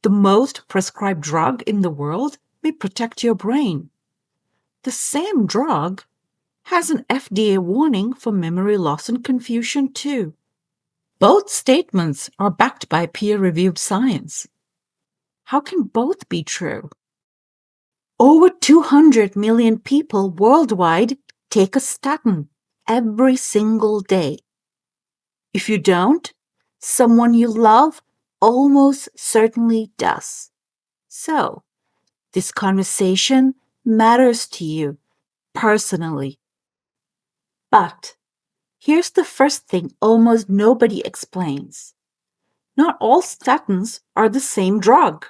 The most prescribed drug in the world may protect your brain. The same drug has an FDA warning for memory loss and confusion too. Both statements are backed by peer-reviewed science. How can both be true? Over 200 million people worldwide take a statin every single day. If you don't, someone you love almost certainly does. So, this conversation matters to you personally. But here's the first thing almost nobody explains. Not all statins are the same drug.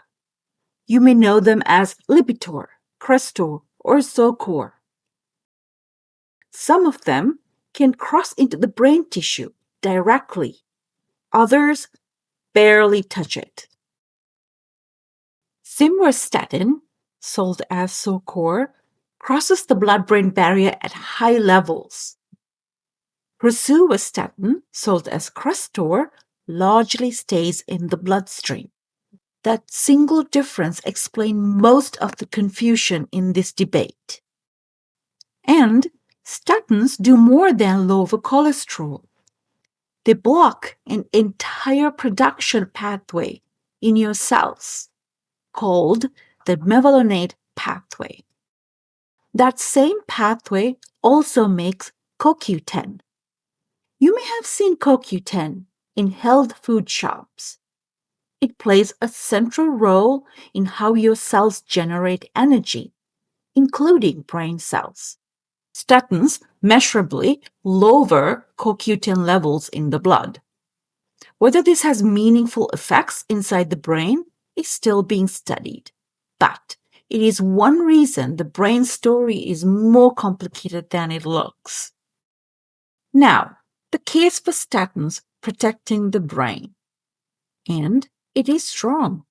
You may know them as Lipitor, Crestor, or Zocor. Some of them can cross into the brain tissue directly. Others barely touch it. Simvastatin, sold as Zocor, crosses the blood-brain barrier at high levels. Rosuvastatin, sold as Crestor, largely stays in the bloodstream. That single difference explains most of the confusion in this debate. And statins do more than lower cholesterol. They block an entire production pathway in your cells called the mevalonate pathway. That same pathway also makes CoQ10. You may have seen CoQ10 in health food shops. It plays a central role in how your cells generate energy, including brain cells. Statins measurably lower CoQ10 levels in the blood. Whether this has meaningful effects inside the brain is still being studied, but it is one reason the brain story is more complicated than it looks. Now, the case for statins protecting the brain. And it is strong.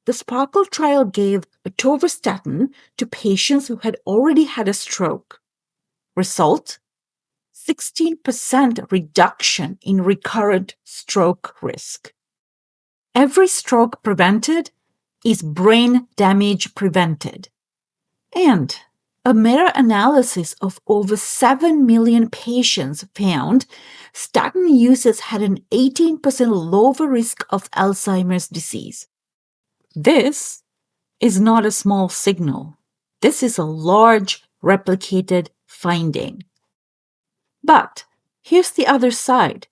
The SPARCL trial gave atorvastatin to patients who had already had a stroke. Result? 16% reduction in recurrent stroke risk. Every stroke prevented is brain damage prevented. And a meta-analysis of over 7 million patients found statin users had an 18% lower risk of Alzheimer's disease. This is not a small signal. This is a large, replicated finding. But here's the other side,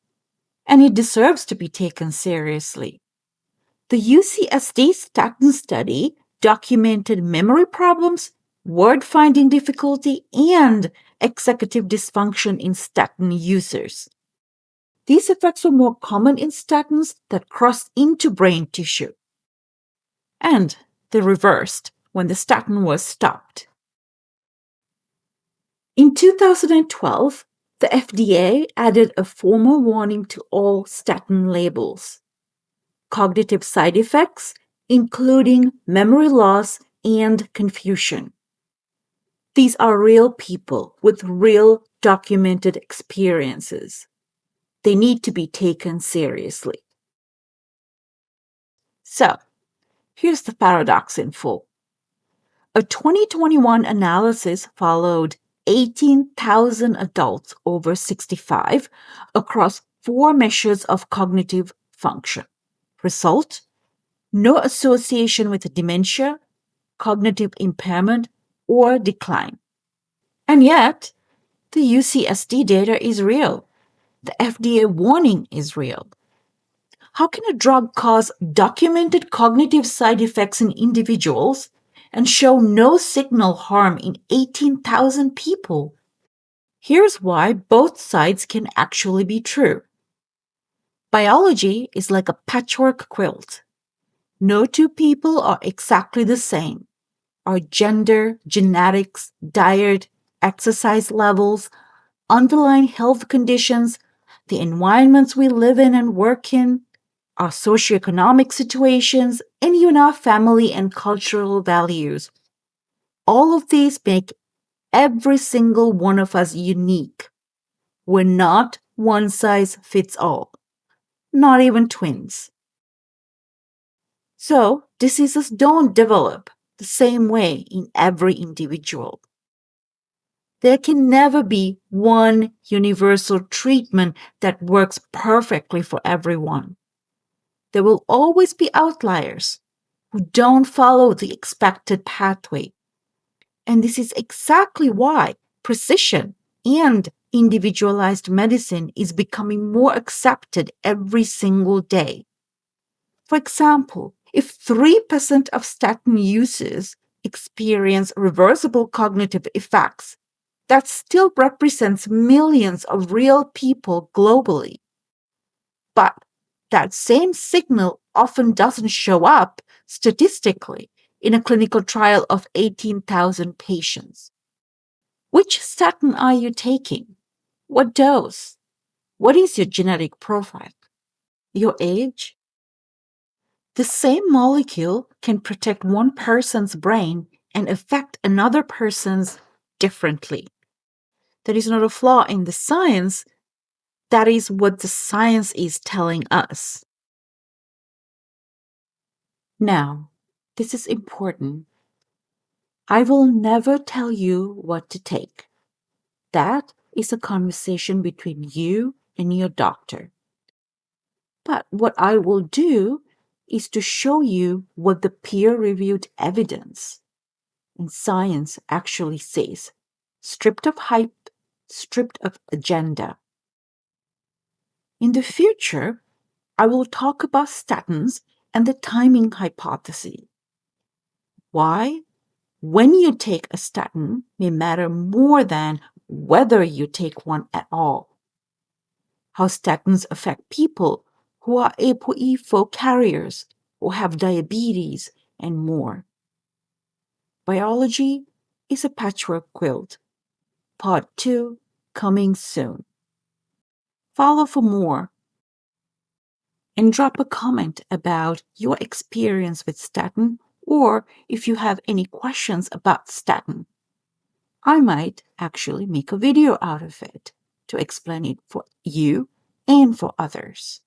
and it deserves to be taken seriously. The UCSD statin study documented memory problems, word-finding difficulty, and executive dysfunction in statin users. These effects were more common in statins that crossed into brain tissue. And they reversed when the statin was stopped. In 2012, the FDA added a formal warning to all statin labels. Cognitive side effects, including memory loss and confusion. These are real people with real documented experiences. They need to be taken seriously. So, here's the paradox in full. A 2021 analysis followed 18,000 adults over 65 across 4 measures of cognitive function. Result? No association with dementia, cognitive impairment, or decline. And yet, the UCSD data is real. The FDA warning is real. How can a drug cause documented cognitive side effects in individuals and show no signal harm in 18,000 people? Here's why both sides can actually be true. Biology is like a patchwork quilt. No two people are exactly the same. Our gender, genetics, diet, exercise levels, underlying health conditions, the environments we live in and work in, our socioeconomic situations, and even our family and cultural values. All of these make every single one of us unique. We're not one size fits all, not even twins. So, diseases don't develop the same way in every individual. There can never be one universal treatment that works perfectly for everyone. There will always be outliers who don't follow the expected pathway. And this is exactly why precision and individualized medicine is becoming more accepted every single day. For example, if 3% of statin users experience reversible cognitive effects, that still represents millions of real people globally. But that same signal often doesn't show up statistically in a clinical trial of 18,000 patients. Which statin are you taking? What dose? What is your genetic profile? Your age? The same molecule can protect one person's brain and affect another person's differently. That is not a flaw in the science. That is what the science is telling us. Now, this is important. I will never tell you what to take. That is a conversation between you and your doctor. But what I will do is to show you what the peer-reviewed evidence and science actually says, stripped of hype, stripped of agenda. In the future, I will talk about statins and the timing hypothesis. Why? When you take a statin may matter more than whether you take one at all. How statins affect people who are ApoE4 carriers, who have diabetes, and more. Biology is a patchwork quilt. Part 2 coming soon. Follow for more and drop a comment about your experience with statin or if you have any questions about statin. I might actually make a video out of it to explain it for you and for others.